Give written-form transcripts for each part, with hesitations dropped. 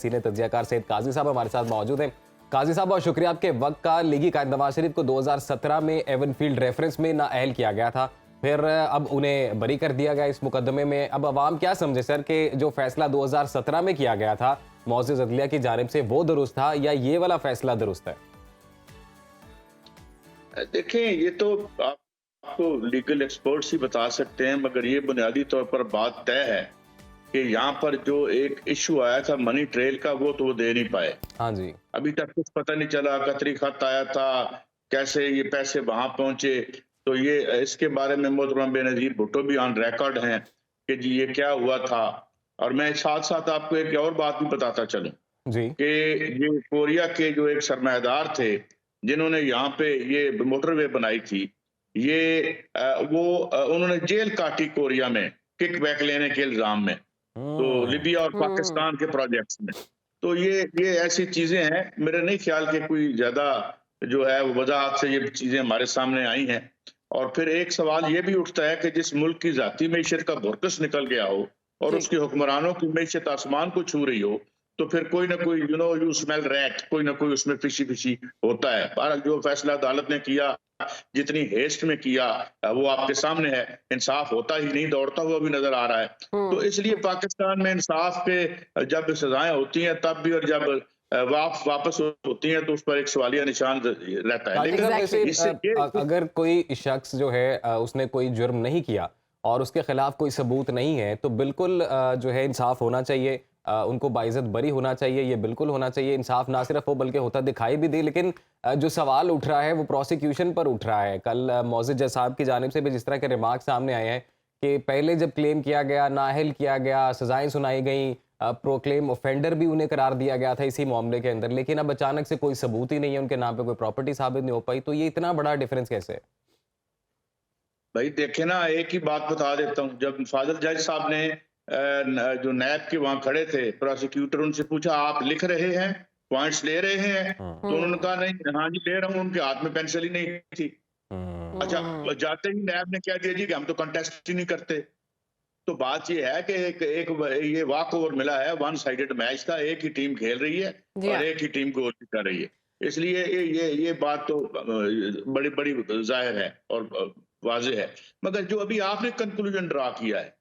Senior तज्जियाकार Syed काजी साहब हमारे साथ मौजूद हैं। काजी साहब, बहुत शुक्रिया आपके वक्त का। लीगी कायद नवाज शरीफ को 2017 में एवनफील्ड रेफरेंस में नाअहल किया गया था, फिर अब उन्हें बरी कर दिया गया इस मुकदमे में। अब अवाम क्या समझे सर कि जो फैसला 2017 में किया गया था मौज़िज़ अदलिया की जानिब से, वो दुरुस्त था या ये वाला फैसला दुरुस्त है? देखें, ये तो आपको लीगल एक्सपर्ट्स ही बता सकते हैं, मगर ये बुनियादी तौर पर बात तय है कि यहाँ पर जो एक इशू आया था मनी ट्रेल का, वो दे नहीं पाए। हाँ जी। अभी तक कुछ पता नहीं चला, कतरी खत आया था, कैसे ये पैसे वहां पहुंचे। तो ये इसके बारे में मोहतरम बेनजीर भुट्टो भी ऑन रिकॉर्ड हैं कि जी ये क्या हुआ था। और मैं साथ साथ आपको एक और बात भी बताता चलूं जी। कि ये कोरिया के जो एक सरमायादार थे जिन्होंने यहाँ पे ये मोटरवे बनाई थी, ये उन्होंने जेल काटी कोरिया में किक बैक लेने के इल्जाम में, तो लीबिया और पाकिस्तान के प्रोजेक्ट्स में। तो ये ऐसी चीजें हैं, मेरे नहीं ख्याल के कोई ज्यादा जो है वो वजाहत से ये चीजें हमारे सामने आई हैं। और फिर एक सवाल ये भी उठता है कि जिस मुल्क की जाती मैशत का बुरकस निकल गया हो और उसके हुक्मरानों की मैशत आसमान को छू रही हो, तो फिर कोई ना कोई यू स्मेल रैट, कोई ना कोई उसमें फिशी फिशी होता है। बहरहाल जो फैसला अदालत ने किया, जितनी हेस्ट में किया, वो आपके सामने है। इंसाफ होता ही नहीं, दौड़ता हुआ भी नजर आ रहा है। तो इसलिए पाकिस्तान में इंसाफ पे जब सजाएं होती हैं तब भी, और जब वापस होती हैं तो उस पर एक सवालिया निशान रहता है। लेकिन अगर कोई शख्स जो है उसने कोई जुर्म नहीं किया और उसके खिलाफ कोई सबूत नहीं है, तो बिल्कुल जो है इंसाफ होना चाहिए, उनको बाइज्जत बरी होना चाहिए, ये बिल्कुल होना चाहिए। इंसाफ ना सिर्फ हो बल्कि होता दिखाई भी दे। लेकिन जो सवाल उठ रहा है वो प्रोसिक्यूशन पर उठ रहा है। कल मौज़िज़ जज साहब की जानिब से भी जिस तरह के रिमार्क सामने आए हैं कि पहले जब क्लेम किया गया, नाअहल किया गया, सजाएं सुनाई गई, प्रोक्लेम ऑफेंडर भी उन्हें करार दिया गया था इसी मामले के अंदर, लेकिन अब अचानक से कोई सबूत ही नहीं है, उनके नाम पे कोई प्रॉपर्टी साबित नहीं हो पाई, तो ये इतना बड़ा डिफरेंस कैसे है? भाई देखे ना, एक ही बात बता देता हूँ। जब फाजल जज साहब ने जो नैब के वहां खड़े थे, प्रोसिक्यूटर उनसे पूछा आप लिख रहे हैं, पॉइंट्स ले रहे हैं? तो उन्होंने कहा नहीं, हाँ जी ले रहा हूँ। उनके हाथ में पेंसिल ही नहीं थी। अच्छा, जाते ही नैब ने क्या दिया जी कि हम तो कंटेस्ट ही नहीं करते। तो बात ये है कि एक ये वॉक ओवर मिला है, वन साइडेड मैच था, एक ही टीम खेल रही है और एक ही टीम गोल कर रही है। इसलिए ये बात तो बड़ी बड़ी जाहिर है और वाज़ेह है। मगर जो अभी आपने कंक्लूजन ड्रा किया है,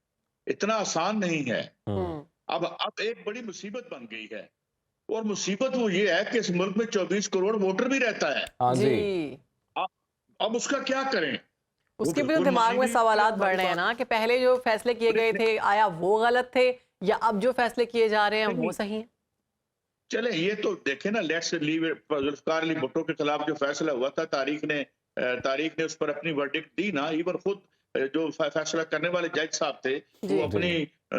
इतना आसान नहीं है। अब एक बड़ी मुसीबत बन गई है, और मुसीबत वो ये है कि इस मुल्क में 24 करोड़ वोटर भी रहता है। हाँ जी। अब उसका क्या करें? उसके भी तो दिमाग में सवालात बढ़ रहे हैं ना कि पहले जो फैसले किए गए थे, आया वो गलत थे या अब जो फैसले किए जा रहे हैं वो सही हैं? चले ये तो देखे ना, let's leave it. Zulfikar Ali Bhutto के खिलाफ जो फैसला हुआ था, तारीख ने उस पर अपनी वर्डिक्ट दी ना। इवन खुद जो फैसला करने वाले जज साहब थे, वो अपनी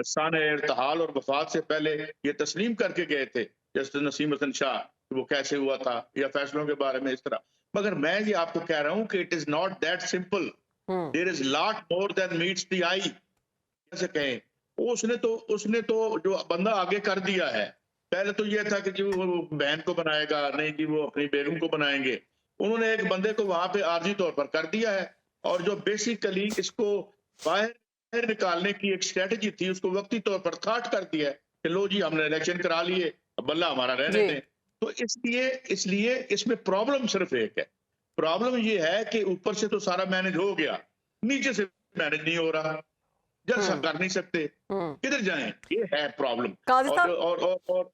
शान इर्तिहाल और वफात से पहले ये तस्लीम करके गए थे, जस्टिस नसीम हसन शाह, वो कैसे हुआ था या फैसलों के बारे में इस तरह। मगर मैं ये आपको कह रहा हूं कि it is not that simple. There is lot more than meets the eye, कैसे कहें। उसने तो जो बंदा आगे कर दिया है। पहले तो ये था कि जी वो बहन को बनाएगा, नहीं जी वो अपनी बेगम को बनाएंगे। उन्होंने एक बंदे को वहां पे आर्जी तौर पर कर दिया है, और जो बेसिकली इसको बाहर निकालने की एक स्ट्रेटजी थी, उसको वक्ती तौर पर थॉट कर दिया है कि लो जी हमने इलेक्शन करा लिए, अब बल्ला हमारा रहने दें। तो इसलिए इसमें प्रॉब्लम सिर्फ एक है। प्रॉब्लम ये है कि ऊपर से तो सारा मैनेज हो गया, नीचे से मैनेज नहीं हो रहा, जलसा कर नहीं सकते, किधर जाएं, ये है प्रॉब्लम। और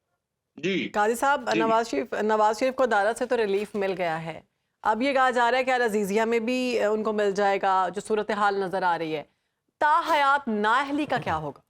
जी काजी साहब, नवाज शरीफ को अदालत से तो रिलीफ मिल गया है, अब ये कहा जा रहा है कि अजीजिया में भी उनको मिल जाएगा, जो सूरत हाल नजर आ रही है। ताहयात नाअहली का क्या होगा?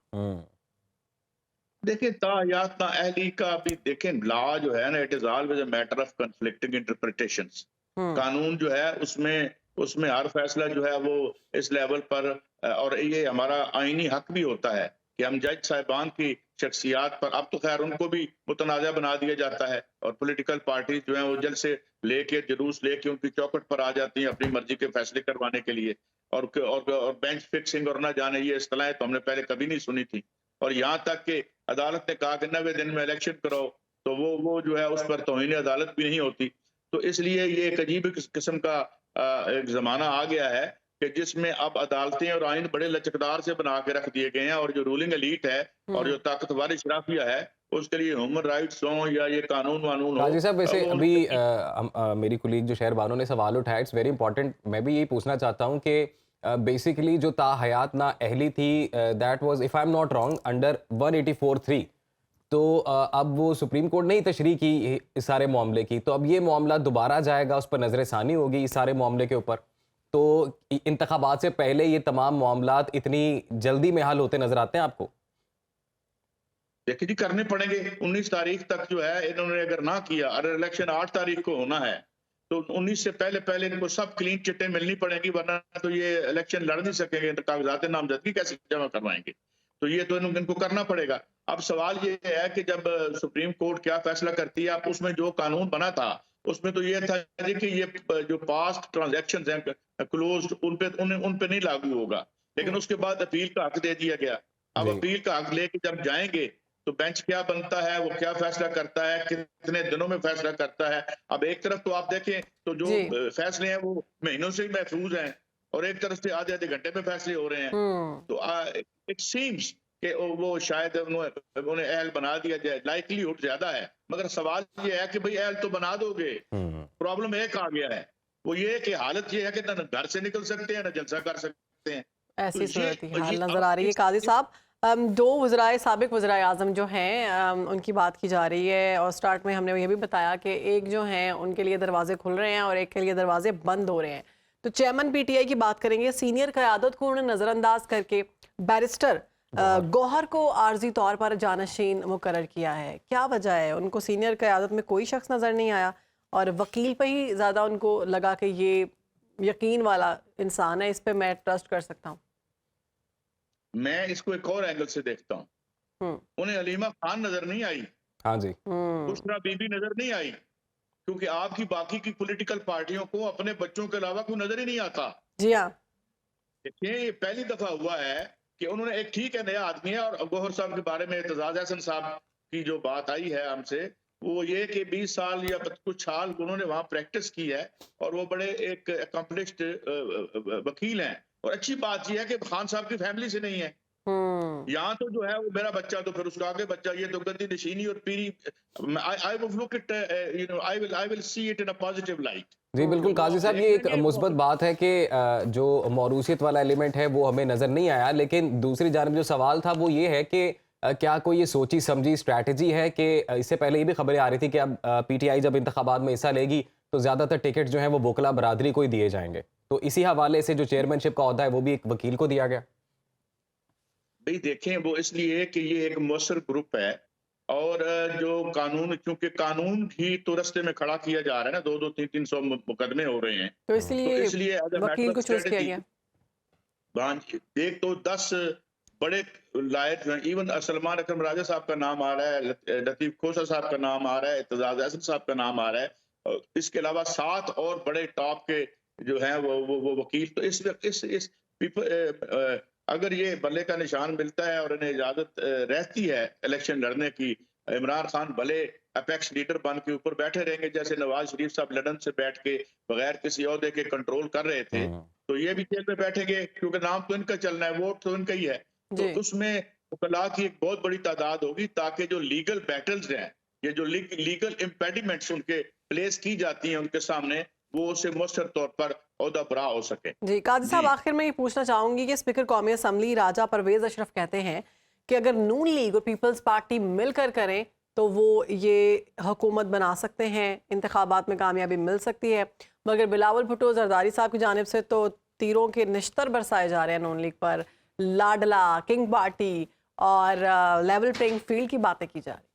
देखिए, ताहयात नाअहली का भी देखें, लॉ जो है ना, it is always a matter of conflicting interpretations. कानून जो है उसमें हर फैसला जो है वो इस लेवल पर, और ये हमारा आईनी हक भी होता है कि हम जज साहिबान की शख्सियात पर, अब तो खैर उनको भी मुतनाज़ा बना दिया जाता है, और पॉलिटिकल पार्टीज जो है वो जल्द से लेके जुलूस लेके उनकी चौखट पर आ जाती हैं अपनी मर्जी के फैसले करवाने के लिए। और बेंच फिक्सिंग और ना जाने ये इस्तेलाहें तो हमने पहले कभी नहीं सुनी थी। और यहाँ तक कि अदालत ने कहा कि 90 दिन में इलेक्शन कराओ, तो वो जो है उस पर तौहीन अदालत भी नहीं होती। तो इसलिए ये एक अजीब किस्म का एक जमाना आ गया है कि जिसमें अब अदालतें और आइन बड़े लचकदार से बना के रख दिए गए हैं, और जो रूलिंग एलीट है और जो ताकतवर शराफिया है उसके लिए ह्यूमन राइट्स हों या ये कानून वानून हो, काजी साहब वैसे वो अभी उनके मेरी कुलीग जो शहर बानो ने सवाल उठाया, इट्स वेरी इंपॉर्टेंट। मैं भी यही पूछना चाहता हूँ कि बेसिकली जो ताहयात ना अहली थी, that was if I am not wrong under 184(3). तो अब वो सुप्रीम कोर्ट ने ही तशरीह की इस सारे मामले की, तो अब ये मामला दोबारा जाएगा, उस पर नजरसानी होगी इस सारे मामले के ऊपर। तो इंतखाबात से पहले ये तमाम मामलात इतनी जल्दी में हल होते नजर आते हैं आपको? देखिए जी, करने पड़ेंगे। 19 तारीख तक जो है इन्होंने अगर ना किया, अगर इलेक्शन 8 तारीख को होना है तो 19 से पहले पहले इनको सब क्लीन चिट्टें मिलनी पड़ेंगी, वरना तो ये इलेक्शन लड़ नहीं सकेंगे, कागजात नामजदगी कैसे जमा करवाएंगे। तो ये तो इनको करना पड़ेगा। अब सवाल ये है कि जब सुप्रीम कोर्ट क्या फैसला करती है, अब उसमें जो कानून बना था उसमें तो ये था जी कि ये जो पास्ट ट्रांजैक्शंस हैं क्लोज्ड, उन पे नहीं लागू होगा, लेकिन उसके बाद अपील का हक दे दिया गया। अब जी। अपील का हक लेके जब जाएंगे तो बेंच क्या बनता है, वो क्या फैसला करता है, कितने दिनों में फैसला करता है। अब एक तरफ तो आप देखें तो जो जी। फैसले हैं वो महीनों से ही महफूज हैं, और एक तरफ से आधे आधे घंटे में फैसले हो रहे हैं। तो इट सीम्स कि वो शायद उन्हें अहल बना दिया जाए, लाइकलीहुड ज्यादा है। मगर सवाल ये है कि भाई अहल तो बना दोगे, प्रॉब्लम एक आ गया है, वो ये कि हालत ये है कि ना घर से निकल सकते हैं ना जलसा कर सकते हैं। तो ऐसी सूरत हाल ये नजर आ रही है। काजी साहब, दो वज़राए साबिक वज़राए आज़म जो हैं उनकी बात की जा रही है, और स्टार्ट में हमने ये भी बताया कि एक जो हैं उनके लिए दरवाजे खुल रहे हैं और एक के लिए दरवाजे बंद हो रहे हैं। तो चेयरमैन पीटीआई की बात करेंगे। सीनियर क़यादत को उन्होंने नज़रअंदाज करके बैरिस्टर गौहर को आर्जी तौर पर जानशीन मुकर्रर किया है। क्या वजह है? उनको सीनियर क़यादत में कोई शख्स नज़र नहीं आया और वकील पे ही ज़्यादा उनको लगा कि ये यकीन वाला इंसान है, इस पे मैं ट्रस्ट कर सकता हूँ। मैं इसको एक और एंगल से देखता हूँ। उन्हें हलीमा खान नजर नहीं आई, हाँ जी। बुशरा बीबी नजर नहीं आई, क्योंकि आपकी बाकी की पॉलिटिकल पार्टियों को अपने बच्चों के अलावा कोई नजर ही नहीं आता। जी हाँ। देखिए, ये पहली दफा हुआ है कि उन्होंने एक, ठीक है नया आदमी है, और गौहर साहब के बारे में एतजाज हसन साहब की जो बात आई है हमसे, वो ये कि 20 साल या कुछ साल उन्होंने वहां प्रैक्टिस की है, और वो बड़े एक अकम्पलिश्ड वकील हैं। और अच्छी बात यह है कि खान साहब की फैमिली से नहीं है। यहाँ तो जो है वो मेरा बच्चा तो फिर उसका आगे बच्चा, ये तो गद्दी नशीनी और पीरी। I will look it, you know, I will see it in a positive light. जी बिल्कुल काजी साहब, ये एक मुस्बत बात है कि जो मौरूसियत वाला एलिमेंट है वो हमें नज़र नहीं आया, लेकिन दूसरी जानब जो सवाल था वो ये है कि क्या कोई ये सोची समझी स्ट्रैटेजी है कि इससे पहले ये भी खबरें आ रही थी कि अब पीटीआई जब इंतखाबात में हिस्सा लेगी तो ज़्यादातर टिकट जो हैं वो बोकला बरादरी को ही दिए जाएंगे, तो इसी हवाले से जो चेयरमैनशिप का ओहदा है वो भी एक वकील को दिया गया। भाई देखें, वो इसलिए कि ये एक मौसर ग्रुप है, और जो कानून, क्योंकि कानून ही तो रस्ते में खड़ा किया जा रहा है ना, 200-300 मुकदमे हो रहे हैं, तो तो इसलिए वकील को चूज किया गया। एक तो 10 बड़े लायक हैं, इवन सलमान अकरम राजा साहब का नाम आ रहा है, लतीफ खोसा साहब का नाम आ रहा है, एतजाज हसन साहब का नाम आ रहा है, और इसके अलावा 7 और बड़े टॉप के जो हैं वो वकील। तो इस पीपल, अगर ये बल्ले का निशान मिलता है और इन्हें इजाजत रहती है इलेक्शन लड़ने की, इमरान खान भले अपेक्स लीडर बन के ऊपर बैठे रहेंगे, जैसे नवाज शरीफ साहब लंदन से बैठ के बगैर किसी ओहदे के कंट्रोल कर रहे थे, तो ये भी जेल में बैठेंगे, क्योंकि नाम तो इनका चलना है, वोट तो इनका ही है। तो उसमें वकला की एक बहुत बड़ी तादाद होगी, ताकि जो लीगल बैटल्स हैं, ये जो लीगल इम्पेडिमेंट्स उनके प्लेस की जाती हैं उनके सामने, वो उसे मौसर तौर पर ओहदा बरा हो सके। जी काजी साहब, आखिर में ये पूछना चाहूंगी कि स्पीकर कौमी असम्बली राजा परवेज अशरफ कहते हैं कि अगर नून लीग और पीपल्स पार्टी मिलकर करें तो वो ये हुकूमत बना सकते हैं, इंतखाबात में कामयाबी मिल सकती है, मगर बिलावल भुट्टो जरदारी साहब की जानिब से तो तीरों के निश्तर बरसाए जा रहे हैं नून लीग पर, लाडला, किंग पार्टी और लेवल प्लेइंग फील्ड की बातें की जा रही।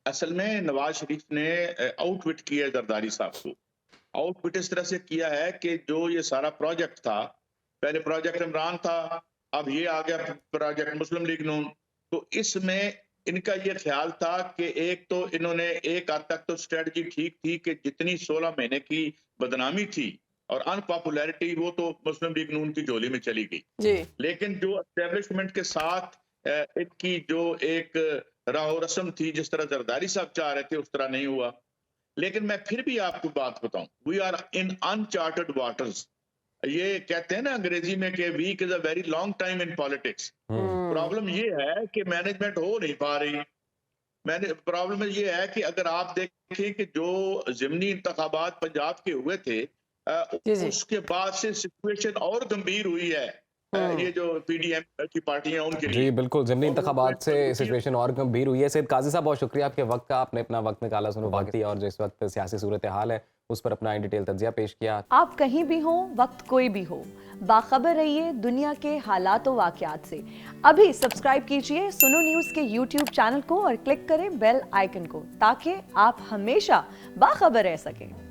असल में नवाज शरीफ ने आउटविट किया जरदारी साहब को। आउटविट इस तरह से किया है कि जो ये सारा प्रोजेक्ट था, पहले प्रोजेक्ट इमरान था, अब ये आ गया प्रोजेक्ट मुस्लिम लीग नून, तो इसमें इनका ये ख्याल था कि एक तो इन्होंने एक हद तक तो स्ट्रेटजी ठीक थी कि जितनी 16 महीने की बदनामी थी और अनपॉपुलैरिटी, वो तो मुस्लिम लीग नून की झोली में चली गई जी। लेकिन जो एस्टेब्लिशमेंट के साथ इनकी जो एक राहो रस्म थी, जिस तरह जरदारी साहब चाह रहे थे उस तरह नहीं हुआ। लेकिन मैं फिर भी आपको बात बताऊं, we are in uncharted waters. ये कहते हैं ना अंग्रेजी में कि week is a very long time in politics. Problem ये है कि मैनेजमेंट हो नहीं पा रही, मैंने प्रॉब्लम ये है कि अगर आप देखें कि जो ज़िमनी इंतखाबात पंजाब के हुए थे जी जी उसके बाद से सिचुएशन और गंभीर हुई है ये जो पीडीएम की पार्टियां उनके जी लिए। बिल्कुल, ज़िमनी और वो इंतखाबात से पॉलिटिकल सिचुएशन और गंभीर हुई है। सैयद काज़ी साहब बहुत शुक्रिया आपके वक़्त का, आपने अपना वक़्त निकाला सुनो वक़्त दिया और जो इस वक़्त सियासी सूरत हाल है उस पर अपना इन डिटेल तज्ज़िया पेश किया। आप कहीं भी हो, वक्त कोई भी हो, बाखबर रहिए दुनिया के हालात व वाक़यात से। अभी सब्सक्राइब कीजिए सुनो न्यूज़ के YouTube चैनल को और क्लिक करें बेल आइकन को ताकि आप हमेशा बाखबर रह सकें।